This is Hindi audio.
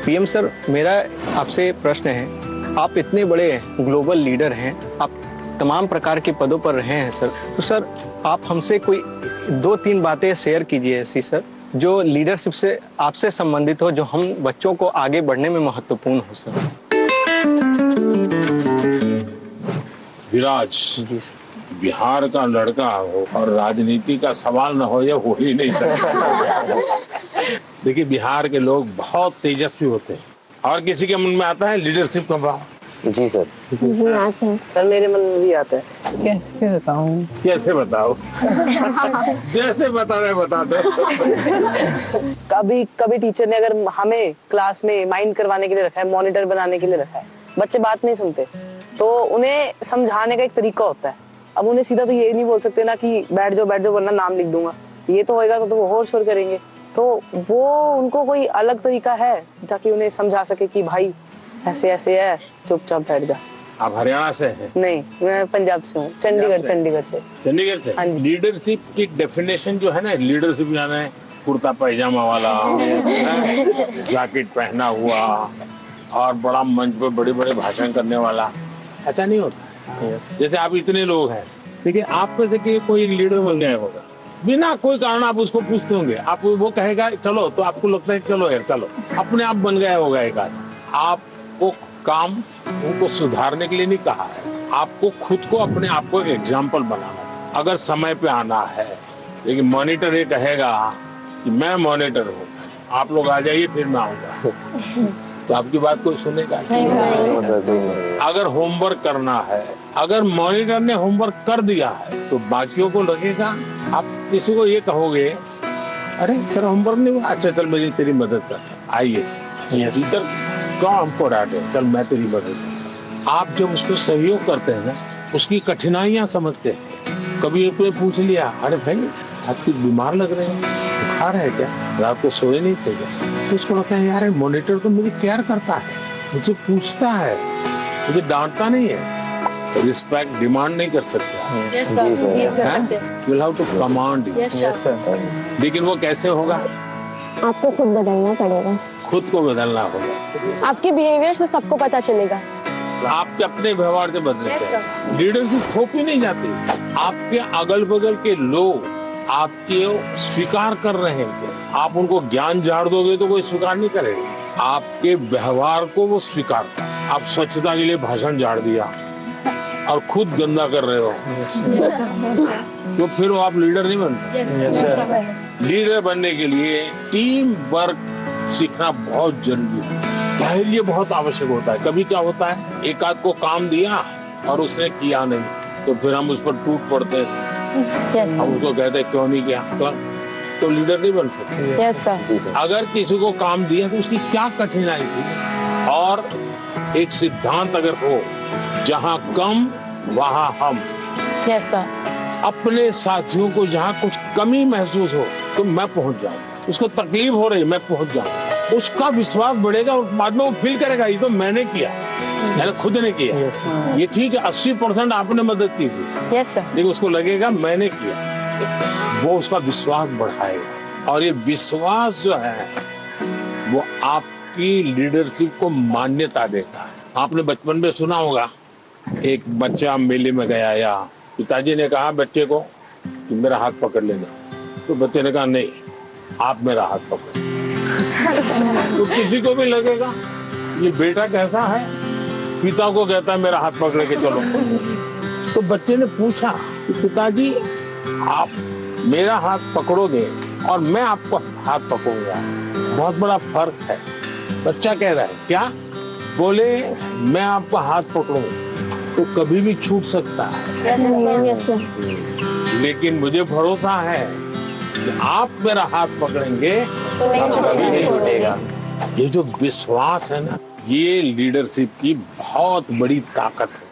पीएम सर, मेरा आपसे प्रश्न है, आप इतने बड़े ग्लोबल लीडर हैं, आप तमाम प्रकार के पदों पर रहे हैं सर, तो सर आप हमसे कोई 2-3 बातें शेयर कीजिए ऐसी सर, जो लीडरशिप से आपसे संबंधित हो, जो हम बच्चों को आगे बढ़ने में महत्वपूर्ण हो सर। विराज जी सर। बिहार का लड़का हो और राजनीति का सवाल न हो, ये हो ही नहीं सकता। देखिए, बिहार के लोग बहुत तेजस्वी होते हैं और किसी के मन में आता है लीडरशिप का भाव। जी सर। जी आते हैं सर, मेरे मन में भी आता है। कैसे बताऊं? कैसे बताओ? जैसे बता रहे बता दो। कभी कभी टीचर ने अगर हमें क्लास में माइंड करवाने के लिए रखा है, मॉनिटर बनाने के लिए रखा है, बच्चे बात नहीं सुनते, तो उन्हें समझाने का एक तरीका होता है। अब उन्हें सीधा तो ये नहीं बोल सकते ना कि बैठ जाओ वरना नाम लिख दूंगा, ये तो होएगा तो वो होर शोर करेंगे। तो वो उनको कोई अलग तरीका है ताकि उन्हें समझा सके कि भाई ऐसे ऐसे है, चुपचाप बैठ जा। आप हरियाणा से हैं? नहीं, मैं पंजाब से हूँ, चंडीगढ़ से। चंडीगढ़ से? हाँ जी। लीडरशिप की डेफिनेशन जो है ना, लीडरशिप यानी है कुर्ता पैजामा वाला, जैकेट पहना हुआ और बड़ा मंच पे बड़े बड़े भाषण करने वाला, ऐसा नहीं होता है। जैसे आप इतने लोग हैं, देखिए आप में से कोई एक लीडर बन गया होगा, बिना कोई कारण आप उसको पूछते होंगे, आप वो कहेगा चलो, तो आपको लगता है चलो यार चलो, अपने आप बन गया होगा एक आदमी। आपको काम उनको सुधारने के लिए नहीं कहा है, आपको खुद को अपने आप को एक एग्जाम्पल बनाना है। अगर समय पे आना है, लेकिन मॉनिटर ये कहेगा कि मैं मॉनिटर हूँ, आप लोग आ जाइए फिर मैं आऊंगा, तो आपकी बात कोई सुनेगा नहीं। अगर होमवर्क करना है, अगर मॉनिटर ने होमवर्क कर दिया है, तो बाकियों को लगेगा, आप किसी को ये कहोगे अरे तेरा होमवर्क नहीं हुआ, अच्छा चल मुझे तेरी मदद कर, आइए टीचर क्यों हमको डांटे, चल मैं तेरी मदद कर। आप जब उसको सहयोग करते हैं ना, उसकी कठिनाइयां समझते हैं। कभी एक ने पूछ लिया, अरे भाई आपकी बीमार लग रहे हैं, बुखार है क्या, रात को सोए नहीं थे क्या, तो उसको लगता है यार मॉनिटर तो मेरी केयर करता है, मुझे पूछता है, मुझे डांटता नहीं है। रिस्पेक्ट डिमांड नहीं कर सकता, you'll have to command. लेकिन वो कैसे होगा? आपको खुद बदलना पड़ेगा, खुद को बदलना होगा। आपके बिहेवियर से सबको पता चलेगा। आपके अपने व्यवहार से बदलते, लीडरशिप थोप ही नहीं जाती। आपके अगल बगल के लोग आपके स्वीकार कर रहे हैं, आप उनको ज्ञान झाड़ दोगे तो कोई स्वीकार नहीं करेगा। आपके व्यवहार को वो स्वीकार कर। आप स्वच्छता के लिए भाषण झाड़ दिया और खुद गंदा कर रहे हो, तो फिर वो आप लीडर नहीं बन सकते। लीडर बनने के लिए टीम वर्क सीखना बहुत जरूरी है, धैर्य बहुत आवश्यक होता है। कभी क्या होता है, एक आध को काम दिया और उसने किया नहीं, तो फिर हम उस पर टूट पड़ते हैं, हम उसको कहते हैं क्यों नहीं किया, तो लीडर नहीं बन सकते। अगर किसी को काम दिया तो उसकी क्या कठिनाई थी, और एक सिद्धांत अगर हो, जहाँ कम वहाँ हम। अपने साथियों को जहाँ कुछ कमी महसूस हो तो मैं पहुंच जाऊँ, उसको तकलीफ हो रही मैं पहुंच जाऊँ, उसका विश्वास बढ़ेगा और बाद में वो फील करेगा ये तो मैंने किया, मैंने खुद ने किया। ये ठीक है, 80% आपने मदद की थी, लेकिन उसको लगेगा मैंने किया, वो उसका विश्वास बढ़ाएगा। और ये विश्वास जो है वो आपकी लीडरशिप को मान्यता देता है। आपने बचपन में सुना होगा, एक बच्चा मेले में गया, या पिताजी ने कहा बच्चे को कि मेरा हाथ पकड़ लेना, तो बच्चे ने कहा नहीं आप मेरा हाथ पकड़ो। तो किसी को भी लगेगा ये बेटा कैसा है, पिता को कहता है मेरा हाथ पकड़ के चलो। तो बच्चे ने पूछा कि पिताजी आप मेरा हाथ पकड़ोगे और मैं आपको हाथ पकड़ूंगा, बहुत बड़ा फर्क है। बच्चा कह रहा है क्या? बोले मैं आपका हाथ पकड़ूं तो कभी भी छूट सकता है, लेकिन मुझे भरोसा है कि आप मेरा हाथ पकड़ेंगे तो कभी नहीं छूटेगा। ये जो विश्वास है ना, ये लीडरशिप की बहुत बड़ी ताकत है।